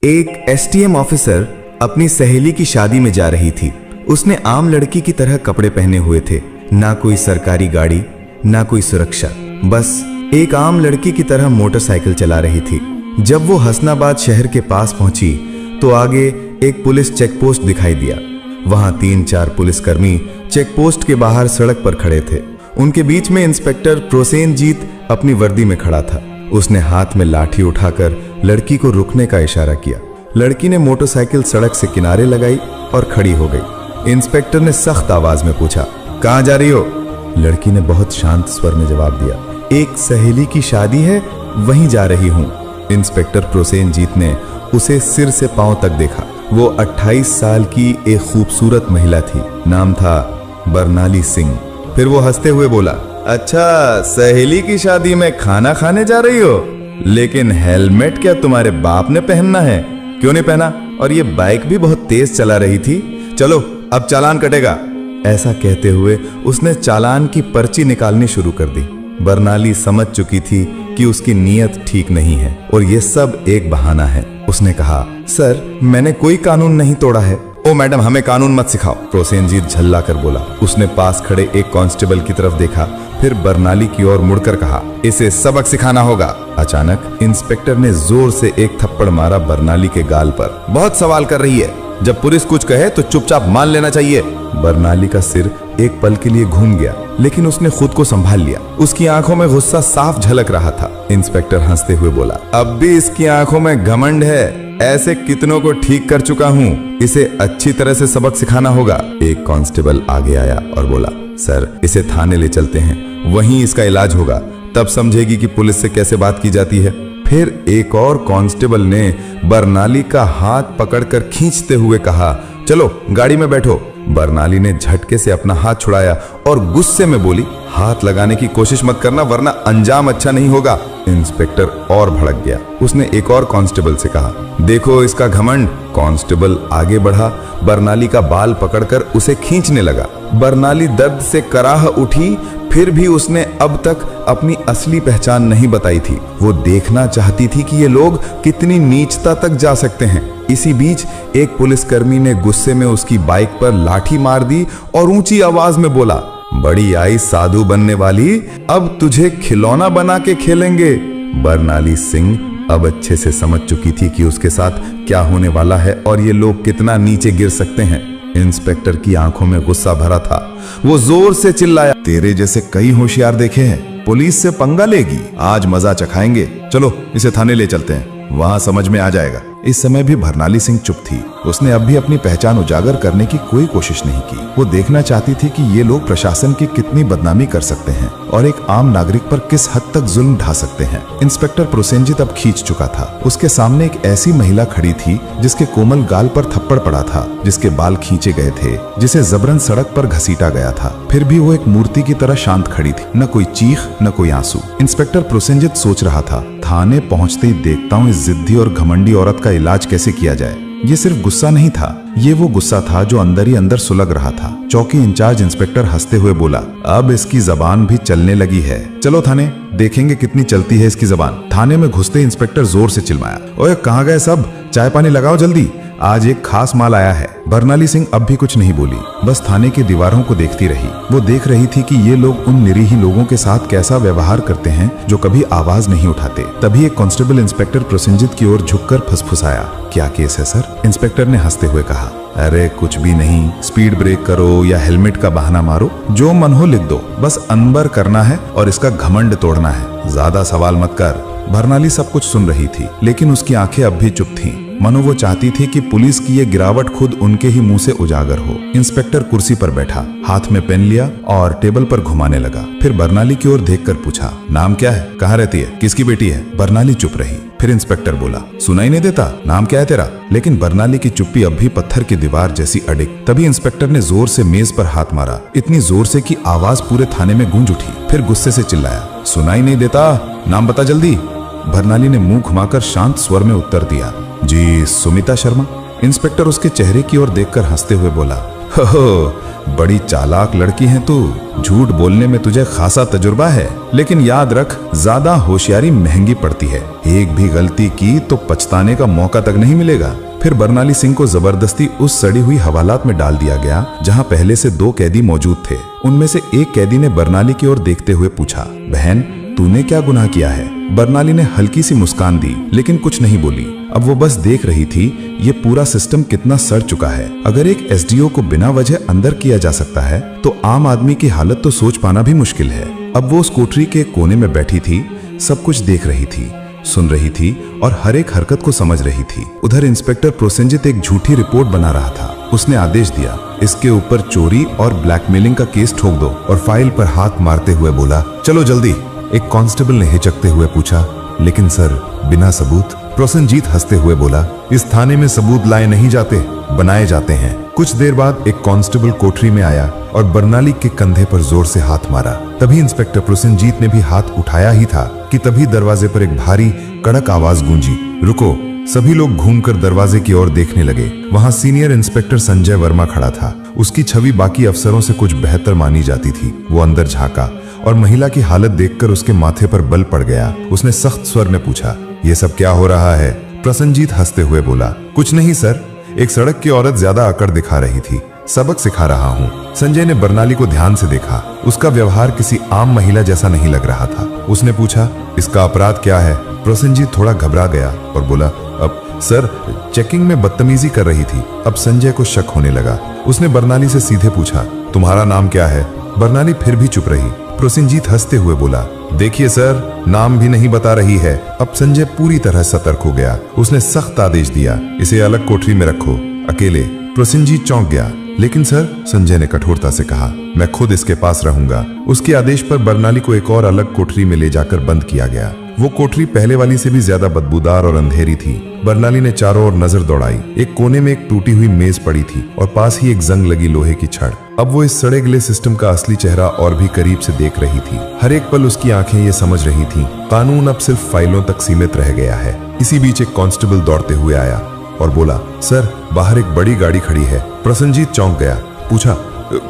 एक STM officer अपनी सहेली की शादी में जा रही थी। उसने आम लड़की की तरह कपड़े पहने हुए थे, ना कोई सरकारी गाड़ी, ना कोई सुरक्षा, बस एक आम लड़की की तरह मोटरसाइकिल चला रही थी। जब वो हसनाबाद शहर के पास पहुंची तो आगे एक पुलिस चेकपोस्ट दिखाई दिया। वहां 3-4 पुलिसकर्मी चेकपोस्ट के बाहर सड़क पर खड़े थे। उनके बीच में इंस्पेक्टर प्रोसेनजीत अपनी वर्दी में खड़ा था। उसने हाथ में लाठी उठाकर लड़की को रुकने का इशारा किया। लड़की ने मोटरसाइकिल सड़क से किनारे लगाई और खड़ी हो गई। इंस्पेक्टर ने सख्त आवाज में पूछा, कहां जा रही हो? लड़की ने बहुत शांत स्वर में जवाब दिया, एक सहेली की शादी है, वहीं जा रही हूं। इंस्पेक्टर प्रोसेनजीत ने उसे सिर से पांव तक देखा। वो 28 साल की एक खूबसूरत महिला थी। नाम था बरनाली सिंह। फिर वो हंसते हुए बोला, अच्छा, सहेली की शादी में खाना खाने जा रही हो? लेकिन हेलमेट क्या तुम्हारे बाप ने पहनना है? क्यों नहीं पहना? और ये बाइक भी बहुत तेज चला रही थी। चलो अब चालान कटेगा। ऐसा कहते हुए उसने चालान की पर्ची निकालनी शुरू कर दी। बरनाली समझ चुकी थी कि उसकी नीयत ठीक नहीं है और ये सब एक बहाना है। उसने कहा, सर, मैंने कोई कानून नहीं तोड़ा है। ओ मैडम, हमें कानून मत सिखाओ, प्रोसेनजीत झल्ला कर बोला। उसने पास खड़े एक कांस्टेबल की तरफ देखा, फिर बरनाली की ओर मुड़कर कहा, इसे सबक सिखाना होगा। अचानक इंस्पेक्टर ने जोर से एक थप्पड़ मारा बरनाली के गाल पर। बहुत सवाल कर रही है, जब पुलिस कुछ कहे तो चुपचाप मान लेना चाहिए। बरनाली का सिर एक पल के लिए घूम गया, लेकिन उसने खुद को संभाल लिया। उसकी आंखों में गुस्सा साफ झलक रहा था। इंस्पेक्टर हंसते हुए बोला, अब भी इसकी आंखों में घमंड है। ऐसे कितनों को ठीक कर चुका हूँ, इसे अच्छी तरह से सबक सिखाना होगा। एक कांस्टेबल आगे आया और बोला, सर, इसे थाने ले चलते हैं, वहीं इसका इलाज होगा, तब समझेगी कि पुलिस से कैसे बात की जाती है। फिर एक और कांस्टेबल ने बरनाली का हाथ पकड़कर खींचते हुए कहा, चलो गाड़ी में बैठो। बरनाली ने झटके से अपना हाथ छुड़ाया और गुस्से में बोली, हाथ लगाने की कोशिश मत करना, वरना अंजाम अच्छा नहीं होगा। इंस्पेक्टर और भड़क गया। उसने एक और कांस्टेबल से कहा, देखो इसका घमंड। कांस्टेबल आगे बढ़ा, बरनाली का बाल पकड़कर उसे खींचने लगा। बरनाली दर्द से कराह उठी, फिर भी उसने अब तक अपनी असली पहचान नहीं बताई थी। वो देखना चाहती थी कि ये लोग कितनी नीचता तक जा सकते हैं। इसी बीच एक पुलिसकर्मी ने गुस्से में उसकी बाइक पर लाठी मार दी और ऊंची आवाज में बोला, बड़ी आई साधु बनने वाली, अब तुझे खिलौना बना के खेलेंगे। बरनाली सिंह अब अच्छे से समझ चुकी थी कि उसके साथ क्या होने वाला है और ये लोग कितना नीचे गिर सकते हैं। इंस्पेक्टर की आंखों में गुस्सा भरा था। वो जोर से चिल्लाया, तेरे जैसे कई होशियार देखे हैं, पुलिस से पंगा लेगी, आज मजा चखाएंगे। चलो इसे थाने ले चलते हैं, वहां समझ में आ जाएगा। इस समय भी बरनाली सिंह चुप थी। उसने अब भी अपनी पहचान उजागर करने की कोई कोशिश नहीं की। वो देखना चाहती थी कि ये लोग प्रशासन की कितनी बदनामी कर सकते हैं और एक आम नागरिक पर किस हद तक जुल्म ढा सकते हैं। इंस्पेक्टर प्रोसेनजीत अब खींच चुका था। उसके सामने एक ऐसी महिला खड़ी थी जिसके कोमल गाल पर थप्पड़ पड़ा था, जिसके बाल खींचे गए थे, जिसे जबरन सड़क पर घसीटा गया था। फिर भी वो एक मूर्ति की तरह शांत खड़ी थी, न कोई चीख न कोई आंसू। इंस्पेक्टर प्रोसेनजीत सोच रहा था, थाने पहुंचते ही देखता हूँ इस जिद्दी और घमंडी औरत का इलाज कैसे किया जाए। ये सिर्फ गुस्सा नहीं था, ये वो गुस्सा था जो अंदर ही अंदर सुलग रहा था। चौकी इंचार्ज इंस्पेक्टर हंसते हुए बोला, अब इसकी जबान भी चलने लगी है, चलो थाने देखेंगे कितनी चलती है इसकी जबान। थाने में घुसते इंस्पेक्टर जोर से चिल्लाया, ओए कहाँ गए सब, चाय पानी लगाओ जल्दी, आज एक खास माल आया है। बरनाली सिंह अब भी कुछ नहीं बोली, बस थाने की दीवारों को देखती रही। वो देख रही थी कि ये लोग उन निरीह लोगों के साथ कैसा व्यवहार करते हैं जो कभी आवाज नहीं उठाते। तभी एक कांस्टेबल इंस्पेक्टर प्रोसेनजीत की ओर झुककर फुसफुसाया, क्या केस है सर? इंस्पेक्टर ने हंसते हुए कहा, अरे कुछ भी नहीं, स्पीड ब्रेक करो या हेलमेट का बहाना मारो, जो मन हो लिख दो, बस अनबर करना है और इसका घमंड तोड़ना है, ज्यादा सवाल मत कर। बरनाली सब कुछ सुन रही थी, लेकिन उसकी आंखें अब भी चुप थीं। मनो वो चाहती थी कि पुलिस की ये गिरावट खुद उनके ही मुंह से उजागर हो। इंस्पेक्टर कुर्सी पर बैठा, हाथ में पेन लिया और टेबल पर घुमाने लगा। फिर बरनाली की ओर देखकर पूछा, नाम क्या है, कहाँ रहती है, किसकी बेटी है? बरनाली चुप रही। फिर इंस्पेक्टर बोला, सुनाई नहीं देता, नाम क्या है तेरा? लेकिन बरनाली की चुप्पी अब भी पत्थर की दीवार जैसी अडिग। तभी इंस्पेक्टर ने जोर से मेज पर हाथ मारा, इतनी जोर से कि आवाज पूरे थाने में गूंज उठी। फिर गुस्से से चिल्लाया, सुनाई नहीं देता, नाम बता जल्दी। बरनाली ने मुंह घुमाकर शांत स्वर में उत्तर दिया, जी सुमिता शर्मा। इंस्पेक्टर उसके चेहरे की ओर देखकर हंसते हुए बोला, हो बड़ी चालाक लड़की है तू, झूठ बोलने में तुझे खासा तजुर्बा है, लेकिन याद रख ज्यादा होशियारी महंगी पड़ती है। एक भी गलती की तो पछताने का मौका तक नहीं मिलेगा। फिर बरनाली सिंह को जबरदस्ती उस सड़ी हुई हवालात में डाल दिया गया जहां पहले से 2 कैदी मौजूद थे। उनमें से एक कैदी ने बरनाली की ओर देखते हुए पूछा, बहन तूने क्या गुनाह किया है? बरनाली ने हल्की सी मुस्कान दी लेकिन कुछ नहीं बोली। अब वो बस देख रही थी ये पूरा सिस्टम कितना सड़ चुका है। अगर एक एसडीओ को बिना वजह अंदर किया जा सकता है तो आम आदमी की हालत तो सोच पाना भी मुश्किल है। अब वो उस कोठरी के कोने में बैठी थी, सब कुछ देख रही थी, सुन रही थी और हर एक हरकत को समझ रही थी। उधर इंस्पेक्टर प्रोसेनजीत एक झूठी रिपोर्ट बना रहा था। उसने आदेश दिया, इसके ऊपर चोरी और ब्लैकमेलिंग का केस ठोक दो, और फाइल पर हाथ मारते हुए बोला, चलो जल्दी। एक कांस्टेबल ने हिचकते हुए पूछा, लेकिन सर बिना सबूत? प्रोसेनजीत हंसते हुए बोला, इस थाने में सबूत लाए नहीं जाते, बनाए जाते हैं। कुछ देर बाद एक कांस्टेबल कोठरी में आया और बरनाली के कंधे पर जोर से हाथ मारा। तभी इंस्पेक्टर प्रोसेनजीत ने भी हाथ उठाया ही था कि तभी दरवाजे पर एक भारी कड़क आवाज गूंजी, रुको। सभी लोग घूमकर दरवाजे की ओर देखने लगे। वहां सीनियर इंस्पेक्टर संजय वर्मा खड़ा था। उसकी छवि बाकी अफसरों से कुछ बेहतर मानी जाती थी। वो अंदर झांका और महिला की हालत देखकर उसके माथे पर बल पड़ गया। उसने सख्त स्वर में पूछा, ये सब क्या हो रहा है? प्रोसेनजीत हंसते हुए बोला, कुछ नहीं सर, एक सड़क की औरत ज्यादा अकड़ दिखा रही थी, सबक सिखा रहा हूँ। संजय ने बरनाली को ध्यान से देखा। उसका व्यवहार किसी आम महिला जैसा नहीं लग रहा था। उसने पूछा, इसका अपराध क्या है? प्रोसेनजीत थोड़ा घबरा गया और बोला, अब सर चेकिंग में बदतमीजी कर रही थी। अब संजय को शक होने लगा। उसने बरनाली से सीधे पूछा, तुम्हारा नाम क्या है? बरनाली फिर भी चुप रही। प्रोसेनजीत हंसते हुए बोला, देखिए सर, नाम भी नहीं बता रही है। अब संजय पूरी तरह सतर्क हो गया। उसने सख्त आदेश दिया, इसे अलग कोठरी में रखो, अकेले। प्रोसेनजीत चौंक गया, लेकिन सर, संजय ने कठोरता से कहा, मैं खुद इसके पास रहूंगा। उसके आदेश पर बरनाली को एक और अलग कोठरी में ले जाकर बंद किया गया। वो कोठरी पहले वाली से भी ज्यादा बदबूदार और अंधेरी थी। बरनाली ने चारों ओर नजर दौड़ाई। एक कोने में एक टूटी हुई मेज पड़ी थी और पास ही एक जंग लगी लोहे की छड़। अब वो इस सड़े गले सिस्टम का असली चेहरा और भी करीब से देख रही थी। हर एक पल उसकी आंखें ये समझ रही थीं, कानून अब सिर्फ फाइलों तक सीमित रह गया है। इसी बीच एक कांस्टेबल दौड़ते हुए आया और बोला, सर बाहर एक बड़ी गाड़ी खड़ी है। प्रोसेनजीत चौंक गया, पूछा,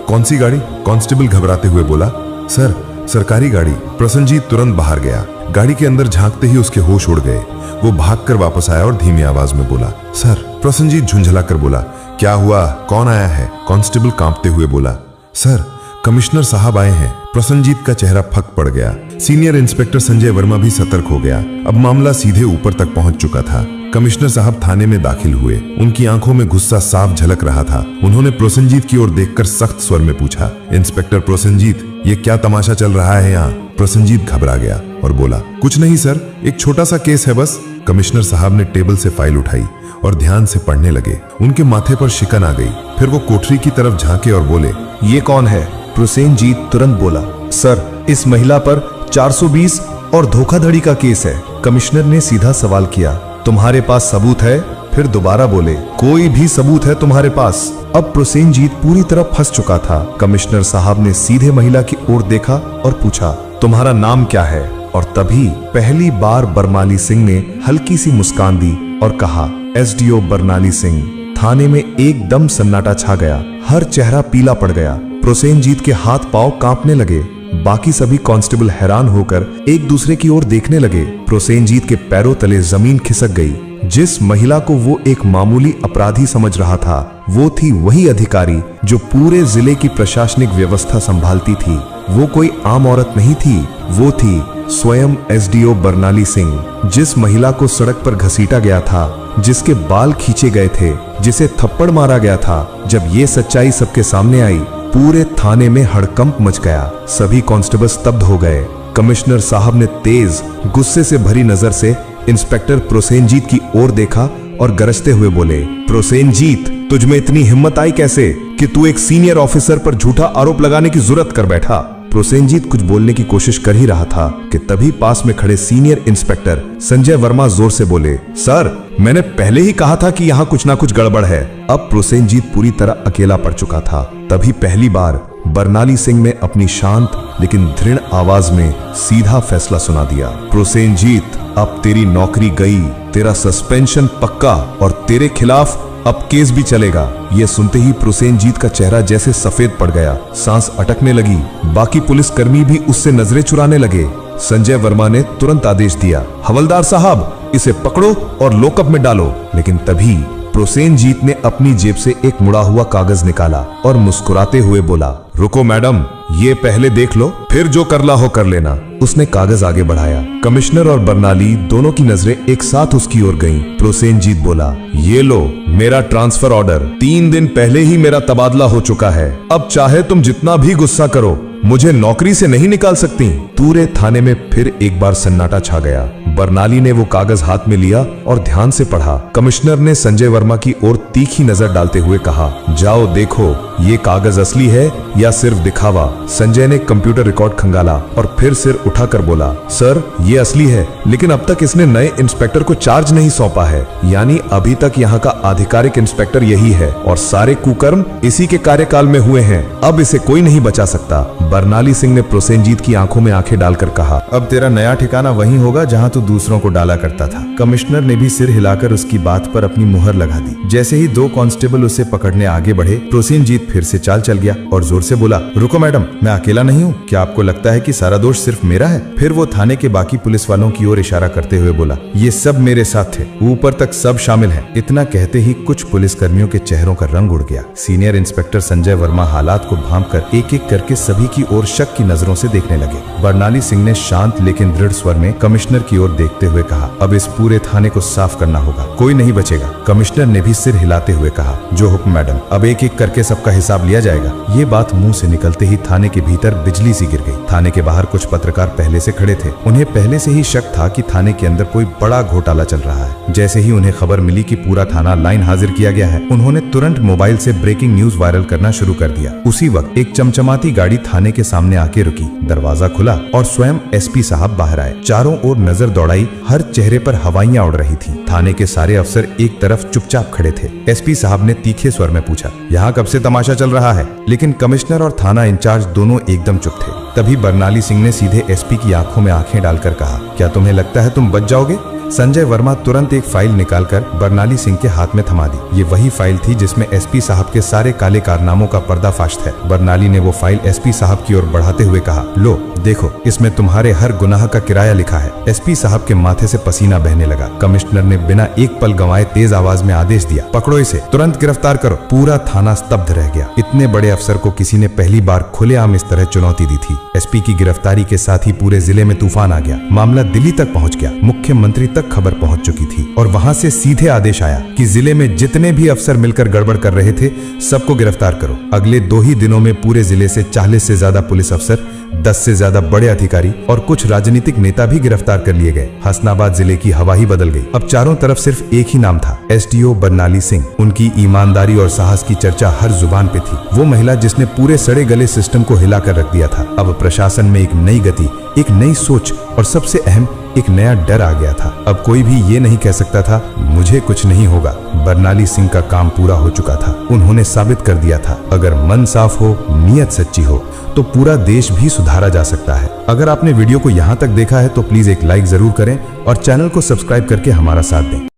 कौन सी गाड़ी? कांस्टेबल घबराते हुए बोला, सर सरकारी गाड़ी। प्रोसेनजीत तुरंत बाहर गया। गाड़ी के अंदर झांकते ही उसके होश उड़ गए। वो भागकर वापस आया और धीमी आवाज में बोला, सर। प्रोसेनजीत झुंझलाकर बोला, क्या हुआ? कौन आया है? कांस्टेबल कांपते हुए बोला, सर कमिश्नर साहब आए हैं। प्रोसेनजीत का चेहरा फक पड़ गया। सीनियर इंस्पेक्टर संजय वर्मा भी सतर्क हो गया। अब मामला सीधे ऊपर तक पहुंच चुका था। कमिश्नर साहब थाने में दाखिल हुए। उनकी आंखों में गुस्सा साफ झलक रहा था। उन्होंने प्रोसेनजीत की ओर देखकर सख्त स्वर में पूछा, इंस्पेक्टर प्रोसेनजीत, ये क्या तमाशा चल रहा है यहाँ? प्रोसेनजीत घबरा गया और बोला, कुछ नहीं सर, एक छोटा सा केस है बस। कमिश्नर साहब ने टेबल से फाइल उठाई और ध्यान से पढ़ने लगे। उनके माथे पर शिकन आ गई। फिर वो कोठरी की तरफ झांके और बोले, ये कौन है? प्रोसेनजीत तुरंत बोला, सर इस महिला पर 420 और धोखाधड़ी का केस है। कमिश्नर ने सीधा सवाल किया, तुम्हारे पास सबूत है? फिर दोबारा बोले, कोई भी सबूत है तुम्हारे पास? अब प्रोसेनजीत पूरी तरह फंस चुका था। कमिश्नर साहब ने सीधे महिला की ओर देखा और पूछा, तुम्हारा नाम क्या है? और तभी पहली बार बरनाली सिंह ने हल्की सी मुस्कान दी और कहा, एसडीओ बरनाली सिंह। थाने में एकदम सन्नाटा छा गया। हर चेहरा पीला पड़ गया। प्रोसेनजीत के हाथ पांव कांपने लगे। बाकी सभी कांस्टेबल हैरान होकर एक दूसरे की ओर देखने लगे। प्रोसेनजीत के पैरों तले जमीन खिसक गई। जिस महिला को वो एक मामूली अपराधी समझ रहा था, वो थी वही अधिकारी जो पूरे जिले की प्रशासनिक व्यवस्था संभालती थी। वो कोई आम औरत नहीं थी, वो थी स्वयं एसडीओ बरनाली सिंह। जिस महिला को सड़क पर घसीटा गया था, जिसके बाल खींचे गए थे, जिसे थप्पड़ मारा गया था, जब ये सच्चाई सबके सामने आई, पूरे थाने में हड़कंप मच गया। सभी कांस्टेबल स्तब्ध हो गए। कमिश्नर साहब ने तेज गुस्से से भरी नजर से इंस्पेक्टर प्रोसेनजीत की ओर देखा और गरजते हुए बोले, प्रोसेनजीत, तुझ में इतनी हिम्मत आई कैसे कि तू एक सीनियर ऑफिसर पर झूठा आरोप लगाने की जुर्रत कर बैठा? प्रोसेनजीत कुछ बोलने की कोशिश कर ही रहा था कि तभी पास में खड़े सीनियर इंस्पेक्टर संजय वर्मा जोर से बोले, सर मैंने पहले ही कहा था कि यहाँ कुछ ना कुछ गड़बड़ है। अब प्रोसेनजीत पूरी तरह अकेला पड़ चुका था। तभी पहली बार बरनाली सिंह ने अपनी शांत लेकिन दृढ़ आवाज में सीधा फैसला सुना दिया, प्रोसेनजीत, अब तेरी नौकरी गई, तेरा सस्पेंशन पक्का और तेरे खिलाफ अब केस भी चलेगा। ये सुनते ही प्रोसेनजीत का चेहरा जैसे सफेद पड़ गया, सांस अटकने लगी। बाकी पुलिसकर्मी भी उससे नजरें चुराने लगे। संजय वर्मा ने तुरंत आदेश दिया, हवलदार साहब इसे पकड़ो और लॉकअप में डालो। लेकिन तभी प्रोसेनजीत ने अपनी जेब से एक मुड़ा हुआ कागज निकाला और मुस्कुराते हुए बोला, रुको मैडम, ये पहले देख लो, फिर जो करना हो कर लेना। उसने कागज आगे बढ़ाया। कमिश्नर और बर्नाली दोनों की नजरें एक साथ उसकी ओर गईं। प्रोसेनजीत बोला, ये लो मेरा ट्रांसफर ऑर्डर। 3 दिन पहले ही मेरा तबादला हो चुका है। अब चाहे तुम जितना भी गुस्सा करो, मुझे नौकरी से नहीं निकाल सकती। पूरे थाने में फिर एक बार सन्नाटा छा गया। बर्नाली ने वो कागज हाथ में लिया और ध्यान से पढ़ा। कमिश्नर ने संजय वर्मा की ओर तीखी नजर डालते हुए कहा, जाओ देखो ये कागज असली है या सिर्फ दिखावा। संजय ने कंप्यूटर रिकॉर्ड खंगाला और फिर सिर उठाकर बोला, सर ये असली है, लेकिन अब तक इसने नए इंस्पेक्टर को चार्ज नहीं सौंपा है। यानी अभी तक यहाँ का आधिकारिक इंस्पेक्टर यही है और सारे कुकर्म इसी के कार्यकाल में हुए हैं। अब इसे कोई नहीं बचा सकता। बर्नाली सिंह ने प्रोसेनजीत की आंखों में आंखें डालकर कहा, अब तेरा नया ठिकाना वही होगा जहां तू दूसरों को डाला करता था। कमिश्नर ने भी सिर हिलाकर उसकी बात पर अपनी मुहर लगा दी। जैसे ही 2 कांस्टेबल उसे पकड़ने आगे बढ़े, प्रोसेनजीत फिर से चाल चल गया और जोर से बोला, रुको मैडम, मैं अकेला नहीं हूँ। क्या आपको लगता है कि सारा दोष सिर्फ मेरा है? फिर वो थाने के बाकी पुलिस वालों की ओर इशारा करते हुए बोला, ये सब मेरे साथ थे, ऊपर तक सब शामिल है। इतना कहते ही कुछ पुलिसकर्मियों के चेहरों का रंग उड़ गया। सीनियर इंस्पेक्टर संजय वर्मा हालात को भांपकर एक एक करके सभी की ओर शक की नजरों से देखने लगे। बर्नाली सिंह ने शांत लेकिन दृढ़ स्वर में कमिश्नर की ओर देखते हुए कहा, अब इस पूरे थाने को साफ करना होगा, कोई नहीं बचेगा। कमिश्नर ने भी सिर हिलाते हुए कहा, जो हुक्म मैडम, अब एक एक करके सबका हिसाब लिया जाएगा। ये बात मुंह से निकलते ही थाने के भीतर बिजली सी गिर गई। थाने के बाहर कुछ पत्रकार पहले से खड़े थे। उन्हें पहले से ही शक था कि थाने के अंदर कोई बड़ा घोटाला चल रहा है। जैसे ही उन्हें खबर मिली कि पूरा थाना लाइन हाजिर किया गया है, उन्होंने तुरंत मोबाइल से ब्रेकिंग न्यूज वायरल करना शुरू कर दिया। उसी वक्त एक चमचमाती गाड़ी थाने के सामने आके रुकी। दरवाजा खुला और स्वयं एसपी साहब बाहर आए। चारों ओर नजर दौड़ाई, हर चेहरे पर हवाइयां उड़ रही थीं। थाने के सारे अफसर एक तरफ चुपचाप खड़े थे। एसपी साहब ने तीखे स्वर में पूछा, यहाँ कब से तमाशा चल रहा है? लेकिन कमिश्नर और थाना इंचार्ज दोनों एकदम चुप थे। तभी बर्नाली सिंह ने सीधे एसपी की आंखों में आंखें डालकर कहा, क्या तुम्हें लगता है तुम बच जाओगे? संजय वर्मा तुरंत एक फाइल निकालकर बर्नाली सिंह के हाथ में थमा दी। ये वही फाइल थी जिसमें एसपी साहब के सारे काले कारनामों का पर्दाफाश था। बर्नाली ने वो फाइल एसपी साहब की ओर बढ़ाते हुए कहा, लो देखो, इसमें तुम्हारे हर गुनाह का किराया लिखा है। एसपी साहब के माथे से पसीना बहने लगा। कमिश्नर ने बिना एक पल गंवाए तेज आवाज में आदेश दिया, पकड़ो इसे, तुरंत गिरफ्तार करो। पूरा थाना स्तब्ध रह गया। इतने बड़े अफसर को किसी ने पहली बार खुलेआम इस तरह चुनौती दी थी। एसपी की गिरफ्तारी के साथ ही पूरे जिले में तूफान आ गया। मामला दिल्ली तक पहुंच गया। मुख्यमंत्री तक खबर पहुंच चुकी थी और वहां से सीधे आदेश आया कि जिले में जितने भी अफसर मिलकर गड़बड़ कर रहे थे, सबको गिरफ्तार करो। अगले 2 ही दिनों में पूरे जिले से 40 से ज्यादा पुलिस अफसर, 10 से ज्यादा बड़े अधिकारी और कुछ राजनीतिक नेता भी गिरफ्तार कर लिए गए। हसनाबाद जिले की हवा ही बदल गई। अब चारों तरफ सिर्फ एक ही नाम था, एसडीओ बर्नाली सिंह। उनकी ईमानदारी और साहस की चर्चा हर जुबान पे थी। वो महिला जिसने पूरे सड़े गले सिस्टम को हिलाकर रख दिया था। अब प्रशासन में एक नई गति, एक नई सोच और सबसे अहम एक नया डर आ गया था। अब कोई भी ये नहीं कह सकता था मुझे कुछ नहीं होगा। बर्नाली सिंह का काम पूरा हो चुका था। उन्होंने साबित कर दिया था, अगर मन साफ हो, नीयत सच्ची हो, तो पूरा देश भी सुधारा जा सकता है। अगर आपने वीडियो को यहाँ तक देखा है तो प्लीज एक लाइक जरूर करें और चैनल को सब्सक्राइब करके हमारा साथ दें।